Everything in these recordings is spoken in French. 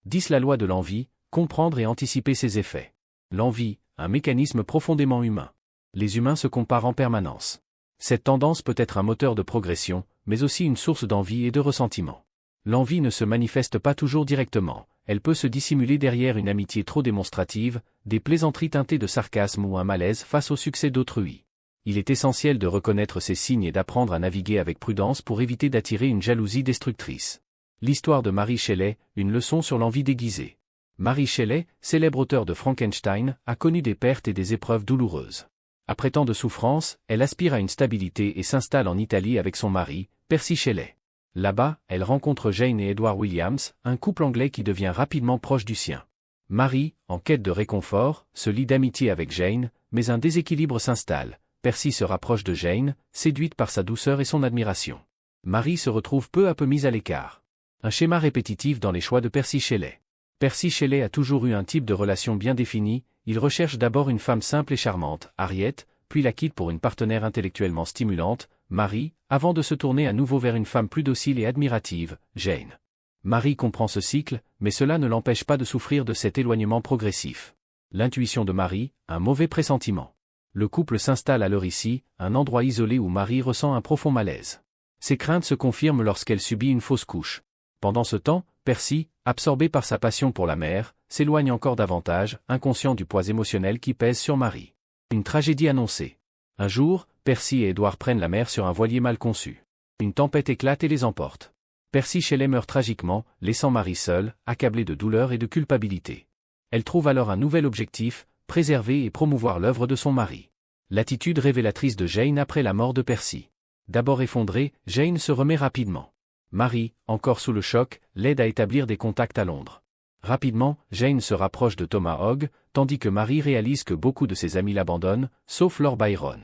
10 La loi de l'envie, comprendre et anticiper ses effets. L'envie, un mécanisme profondément humain. Les humains se comparent en permanence. Cette tendance peut être un moteur de progression, mais aussi une source d'envie et de ressentiment. L'envie ne se manifeste pas toujours directement, elle peut se dissimuler derrière une amitié trop démonstrative, des plaisanteries teintées de sarcasme ou un malaise face au succès d'autrui. Il est essentiel de reconnaître ces signes et d'apprendre à naviguer avec prudence pour éviter d'attirer une jalousie destructrice. L'histoire de Mary Shelley, une leçon sur l'envie déguisée. Mary Shelley, célèbre auteure de Frankenstein, a connu des pertes et des épreuves douloureuses. Après tant de souffrances, elle aspire à une stabilité et s'installe en Italie avec son mari, Percy Shelley. Là-bas, elle rencontre Jane et Edward Williams, un couple anglais qui devient rapidement proche du sien. Mary, en quête de réconfort, se lie d'amitié avec Jane, mais un déséquilibre s'installe. Percy se rapproche de Jane, séduite par sa douceur et son admiration. Mary se retrouve peu à peu mise à l'écart. Un schéma répétitif dans les choix de Percy Shelley. Percy Shelley a toujours eu un type de relation bien défini, il recherche d'abord une femme simple et charmante, Harriet, puis la quitte pour une partenaire intellectuellement stimulante, Mary, avant de se tourner à nouveau vers une femme plus docile et admirative, Jane. Mary comprend ce cycle, mais cela ne l'empêche pas de souffrir de cet éloignement progressif. L'intuition de Mary, un mauvais pressentiment. Le couple s'installe alors ici, un endroit isolé où Mary ressent un profond malaise. Ses craintes se confirment lorsqu'elle subit une fausse couche. Pendant ce temps, Percy, absorbé par sa passion pour la mer, s'éloigne encore davantage, inconscient du poids émotionnel qui pèse sur Mary. Une tragédie annoncée. Un jour, Percy et Edward prennent la mer sur un voilier mal conçu. Une tempête éclate et les emporte. Percy Shelley meurt tragiquement, laissant Mary seule, accablée de douleur et de culpabilité. Elle trouve alors un nouvel objectif, préserver et promouvoir l'œuvre de son mari. L'attitude révélatrice de Jane après la mort de Percy. D'abord effondrée, Jane se remet rapidement. Mary, encore sous le choc, l'aide à établir des contacts à Londres. Rapidement, Jane se rapproche de Thomas Hogg, tandis que Mary réalise que beaucoup de ses amis l'abandonnent, sauf Lord Byron.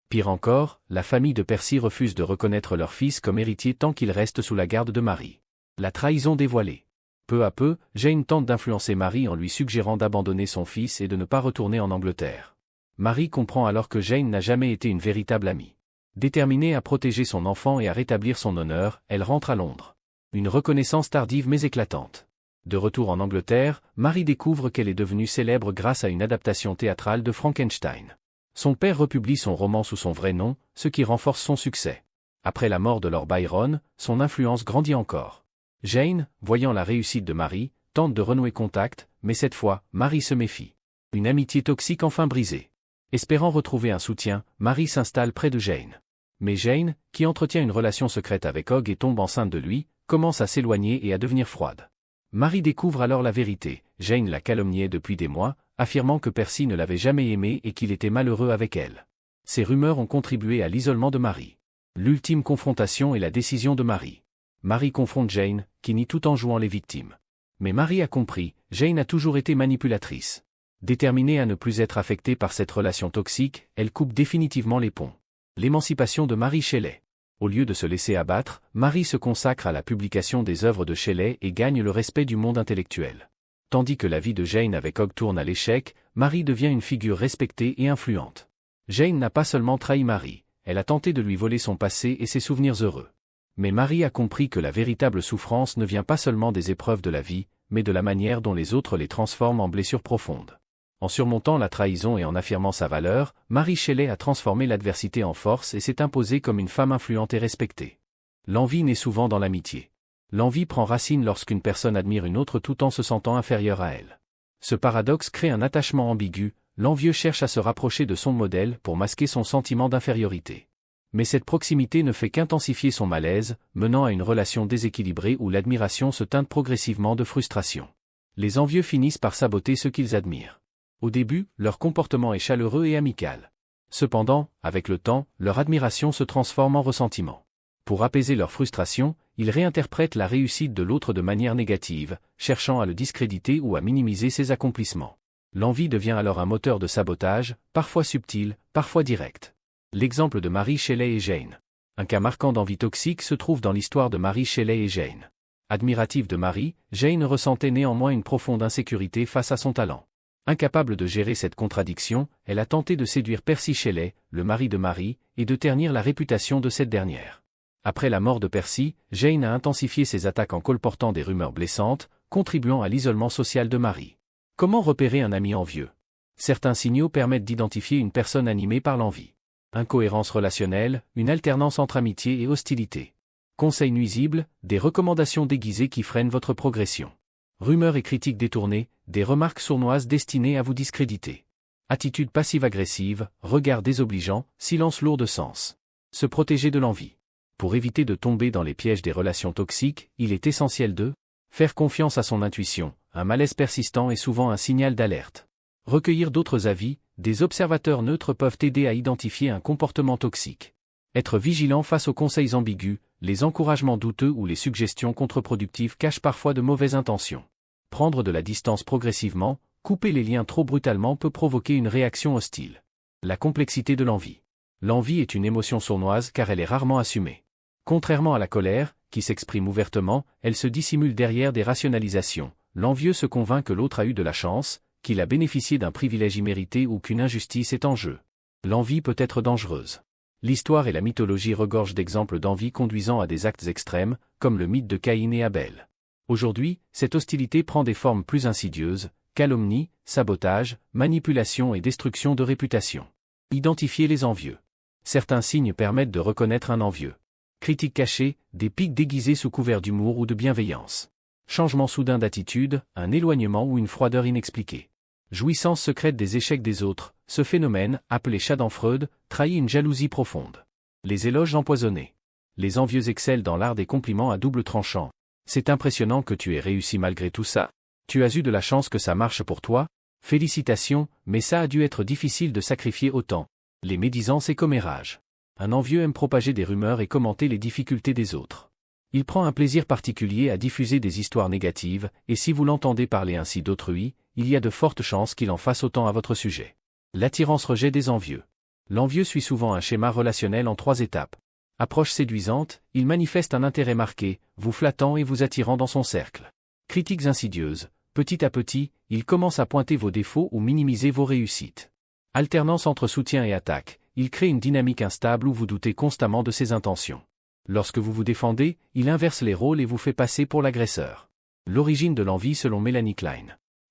Pire encore, la famille de Percy refuse de reconnaître leur fils comme héritier tant qu'il reste sous la garde de Mary. La trahison dévoilée. Peu à peu, Jane tente d'influencer Mary en lui suggérant d'abandonner son fils et de ne pas retourner en Angleterre. Mary comprend alors que Jane n'a jamais été une véritable amie. Déterminée à protéger son enfant et à rétablir son honneur, elle rentre à Londres. Une reconnaissance tardive mais éclatante. De retour en Angleterre, Mary découvre qu'elle est devenue célèbre grâce à une adaptation théâtrale de Frankenstein. Son père republie son roman sous son vrai nom, ce qui renforce son succès. Après la mort de Lord Byron, son influence grandit encore. Jane, voyant la réussite de Mary, tente de renouer contact, mais cette fois, Mary se méfie. Une amitié toxique enfin brisée. Espérant retrouver un soutien, Mary s'installe près de Jane. Mais Jane, qui entretient une relation secrète avec Hogg et tombe enceinte de lui, commence à s'éloigner et à devenir froide. Mary découvre alors la vérité. Jane la calomniait depuis des mois, affirmant que Percy ne l'avait jamais aimée et qu'il était malheureux avec elle. Ces rumeurs ont contribué à l'isolement de Mary. L'ultime confrontation est la décision de Mary. Mary confronte Jane, qui nie tout en jouant les victimes. Mais Mary a compris, Jane a toujours été manipulatrice. Déterminée à ne plus être affectée par cette relation toxique, elle coupe définitivement les ponts. L'émancipation de Mary Shelley. Au lieu de se laisser abattre, Mary se consacre à la publication des œuvres de Shelley et gagne le respect du monde intellectuel. Tandis que la vie de Jane avec Hogg tourne à l'échec, Mary devient une figure respectée et influente. Jane n'a pas seulement trahi Mary, elle a tenté de lui voler son passé et ses souvenirs heureux. Mais Mary a compris que la véritable souffrance ne vient pas seulement des épreuves de la vie, mais de la manière dont les autres les transforment en blessures profondes. En surmontant la trahison et en affirmant sa valeur, Mary Shelley a transformé l'adversité en force et s'est imposée comme une femme influente et respectée. L'envie naît souvent dans l'amitié. L'envie prend racine lorsqu'une personne admire une autre tout en se sentant inférieure à elle. Ce paradoxe crée un attachement ambigu, l'envieux cherche à se rapprocher de son modèle pour masquer son sentiment d'infériorité. Mais cette proximité ne fait qu'intensifier son malaise, menant à une relation déséquilibrée où l'admiration se teinte progressivement de frustration. Les envieux finissent par saboter ceux qu'ils admirent. Au début, leur comportement est chaleureux et amical. Cependant, avec le temps, leur admiration se transforme en ressentiment. Pour apaiser leur frustration, ils réinterprètent la réussite de l'autre de manière négative, cherchant à le discréditer ou à minimiser ses accomplissements. L'envie devient alors un moteur de sabotage, parfois subtil, parfois direct. L'exemple de Mary Shelley et Jane. Un cas marquant d'envie toxique se trouve dans l'histoire de Mary Shelley et Jane. Admirative de Mary, Jane ressentait néanmoins une profonde insécurité face à son talent. Incapable de gérer cette contradiction, elle a tenté de séduire Percy Shelley, le mari de Mary, et de ternir la réputation de cette dernière. Après la mort de Percy, Jane a intensifié ses attaques en colportant des rumeurs blessantes, contribuant à l'isolement social de Marie. Comment repérer un ami envieux? Certains signaux permettent d'identifier une personne animée par l'envie. Incohérence relationnelle, une alternance entre amitié et hostilité. Conseils nuisibles, des recommandations déguisées qui freinent votre progression. Rumeurs et critiques détournées, des remarques sournoises destinées à vous discréditer. Attitude passive-agressive, regard désobligeant, silence lourd de sens. Se protéger de l'envie. Pour éviter de tomber dans les pièges des relations toxiques, il est essentiel de faire confiance à son intuition. Un malaise persistant est souvent un signal d'alerte. Recueillir d'autres avis, des observateurs neutres peuvent aider à identifier un comportement toxique. Être vigilant face aux conseils ambigus, les encouragements douteux ou les suggestions contre-productives cachent parfois de mauvaises intentions. Prendre de la distance progressivement, couper les liens trop brutalement peut provoquer une réaction hostile. La complexité de l'envie. L'envie est une émotion sournoise car elle est rarement assumée. Contrairement à la colère, qui s'exprime ouvertement, elle se dissimule derrière des rationalisations. L'envieux se convainc que l'autre a eu de la chance, qu'il a bénéficié d'un privilège immérité ou qu'une injustice est en jeu. L'envie peut être dangereuse. L'histoire et la mythologie regorgent d'exemples d'envie conduisant à des actes extrêmes, comme le mythe de Caïn et Abel. Aujourd'hui, cette hostilité prend des formes plus insidieuses, calomnie, sabotage, manipulation et destruction de réputation. Identifier les envieux. Certains signes permettent de reconnaître un envieux. Critiques cachées, des piques déguisées sous couvert d'humour ou de bienveillance. Changement soudain d'attitude, un éloignement ou une froideur inexpliquée. Jouissance secrète des échecs des autres, ce phénomène, appelé Schadenfreude, trahit une jalousie profonde. Les éloges empoisonnés. Les envieux excellent dans l'art des compliments à double tranchant. C'est impressionnant que tu aies réussi malgré tout ça. Tu as eu de la chance que ça marche pour toi. Félicitations, mais ça a dû être difficile de sacrifier autant. Les médisances et commérages. Un envieux aime propager des rumeurs et commenter les difficultés des autres. Il prend un plaisir particulier à diffuser des histoires négatives, et si vous l'entendez parler ainsi d'autrui, il y a de fortes chances qu'il en fasse autant à votre sujet. L'attirance-rejet des envieux. L'envieux suit souvent un schéma relationnel en 3 étapes. Approche séduisante, il manifeste un intérêt marqué, vous flattant et vous attirant dans son cercle. Critiques insidieuses, petit à petit, il commence à pointer vos défauts ou minimiser vos réussites. Alternance entre soutien et attaque, il crée une dynamique instable où vous doutez constamment de ses intentions. Lorsque vous vous défendez, il inverse les rôles et vous fait passer pour l'agresseur. L'origine de l'envie selon Melanie Klein.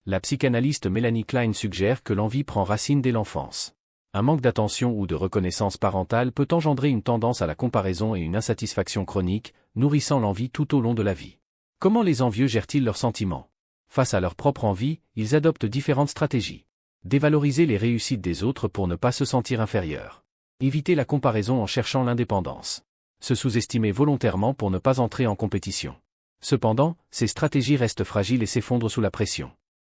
La psychanalyste Melanie Klein suggère que l'envie prend racine dès l'enfance. Un manque d'attention ou de reconnaissance parentale peut engendrer une tendance à la comparaison et une insatisfaction chronique, nourrissant l'envie tout au long de la vie. Comment les envieux gèrent-ils leurs sentiments? Face à leur propre envie, ils adoptent différentes stratégies. Dévaloriser les réussites des autres pour ne pas se sentir inférieur. Éviter la comparaison en cherchant l'indépendance. Se sous-estimer volontairement pour ne pas entrer en compétition. Cependant, ces stratégies restent fragiles et s'effondrent sous la pression.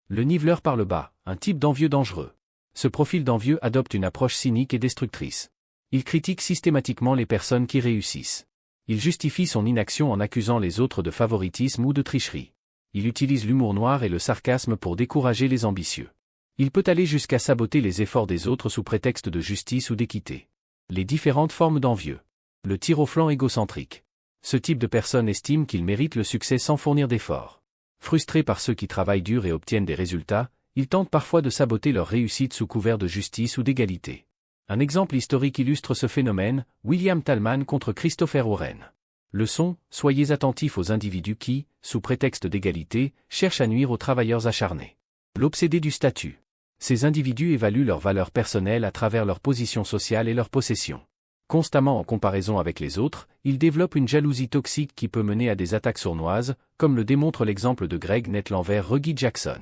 Le niveleur par le bas, un type d'envieux dangereux. Ce profil d'envieux adopte une approche cynique et destructrice. Il critique systématiquement les personnes qui réussissent. Il justifie son inaction en accusant les autres de favoritisme ou de tricherie. Il utilise l'humour noir et le sarcasme pour décourager les ambitieux. Il peut aller jusqu'à saboter les efforts des autres sous prétexte de justice ou d'équité. Les différentes formes d'envieux. Le tir au flanc égocentrique. Ce type de personne estime qu'il mérite le succès sans fournir d'efforts. Frustré par ceux qui travaillent dur et obtiennent des résultats, ils tentent parfois de saboter leur réussite sous couvert de justice ou d'égalité. Un exemple historique illustre ce phénomène, William Thalman contre Christopher Warren. Leçon, soyez attentifs aux individus qui, sous prétexte d'égalité, cherchent à nuire aux travailleurs acharnés. L'obsédé du statut. Ces individus évaluent leur valeur personnelle à travers leur position sociale et leurs possessions. Constamment en comparaison avec les autres, ils développent une jalousie toxique qui peut mener à des attaques sournoises, comme le démontre l'exemple de Greg Nett l'envers Reggie Jackson.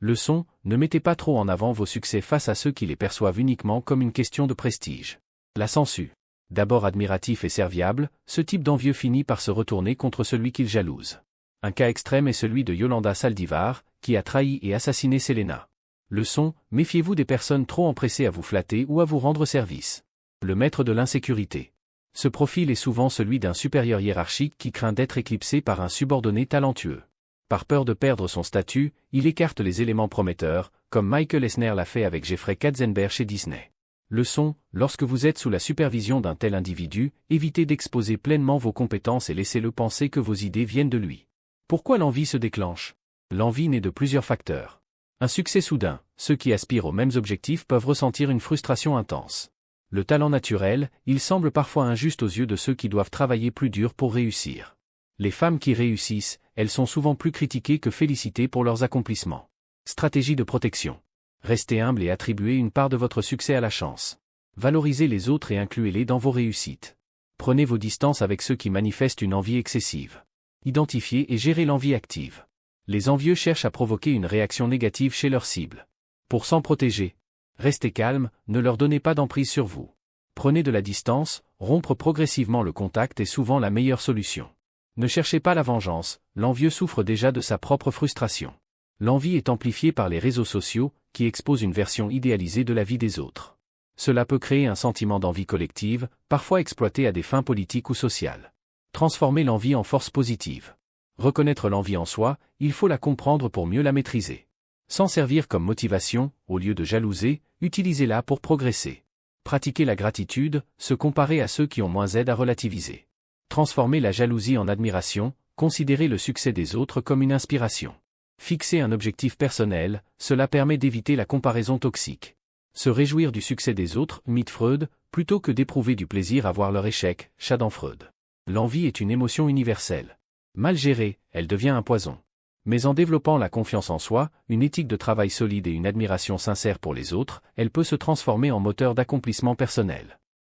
Leçon, ne mettez pas trop en avant vos succès face à ceux qui les perçoivent uniquement comme une question de prestige. La sangsue. D'abord admiratif et serviable, ce type d'envieux finit par se retourner contre celui qu'il jalouse. Un cas extrême est celui de Yolanda Saldivar, qui a trahi et assassiné Selena. Leçon, méfiez-vous des personnes trop empressées à vous flatter ou à vous rendre service. Le maître de l'insécurité. Ce profil est souvent celui d'un supérieur hiérarchique qui craint d'être éclipsé par un subordonné talentueux. Par peur de perdre son statut, il écarte les éléments prometteurs, comme Michael Eisner l'a fait avec Jeffrey Katzenberg chez Disney. Leçon, lorsque vous êtes sous la supervision d'un tel individu, évitez d'exposer pleinement vos compétences et laissez-le penser que vos idées viennent de lui. Pourquoi l'envie se déclenche? L'envie naît de plusieurs facteurs. Un succès soudain, ceux qui aspirent aux mêmes objectifs peuvent ressentir une frustration intense. Le talent naturel, il semble parfois injuste aux yeux de ceux qui doivent travailler plus dur pour réussir. Les femmes qui réussissent, elles sont souvent plus critiquées que félicitées pour leurs accomplissements. Stratégie de protection. Restez humble et attribuez une part de votre succès à la chance. Valorisez les autres et incluez-les dans vos réussites. Prenez vos distances avec ceux qui manifestent une envie excessive. Identifiez et gérez l'envie active. Les envieux cherchent à provoquer une réaction négative chez leur cible. Pour s'en protéger, restez calme, ne leur donnez pas d'emprise sur vous. Prenez de la distance, rompre progressivement le contact est souvent la meilleure solution. Ne cherchez pas la vengeance, l'envieux souffre déjà de sa propre frustration. L'envie est amplifiée par les réseaux sociaux, qui exposent une version idéalisée de la vie des autres. Cela peut créer un sentiment d'envie collective, parfois exploité à des fins politiques ou sociales. Transformer l'envie en force positive. Reconnaître l'envie en soi, il faut la comprendre pour mieux la maîtriser. S'en servir comme motivation, au lieu de jalouser, utilisez-la pour progresser. Pratiquer la gratitude, se comparer à ceux qui ont moins aide à relativiser. Transformer la jalousie en admiration, considérer le succès des autres comme une inspiration. Fixer un objectif personnel, cela permet d'éviter la comparaison toxique. Se réjouir du succès des autres, mythe Freud, plutôt que d'éprouver du plaisir à voir leur échec, Chaddan Freud. L'envie est une émotion universelle. Mal gérée, elle devient un poison. Mais en développant la confiance en soi, une éthique de travail solide et une admiration sincère pour les autres, elle peut se transformer en moteur d'accomplissement personnel.